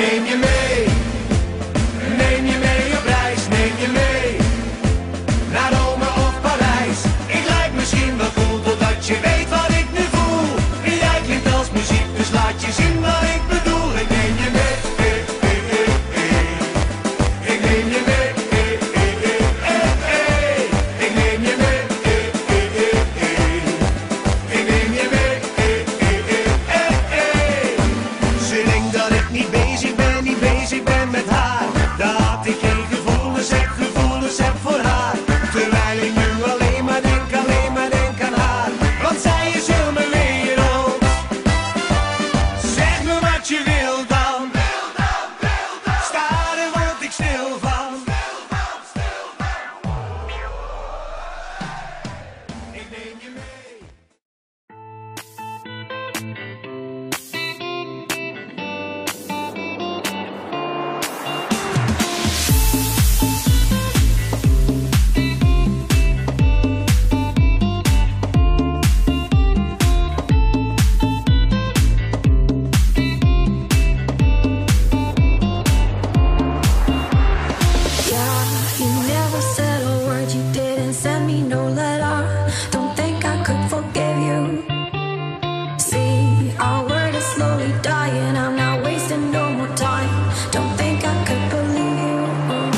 neem je mee. Neem je mee op reis, neem je mee. Naar Rome of Parijs. Ik lijk misschien wel cool, totdat je weet wat ik nu voel. Jij klinkt als muziek, dus laat je zien wat ik bedoel. Ik neem je mee. Ik neem je mee. Ik neem je mee. Ik neem je mee. Ze denkt dat ik niet bezig ben met haar. Dat ik geen gevoelens heb voor haar. Terwijl ik nu alleen maar denk aan haar. Want zij is heel mijn wereld. Zeg me wat je wil dan. Sta er word ik stil van. Ik neem je mee. You never said a word, you didn't send me no letter. Don't think I could forgive you. See, our word is slowly dying. I'm not wasting no more time. Don't think I could believe over.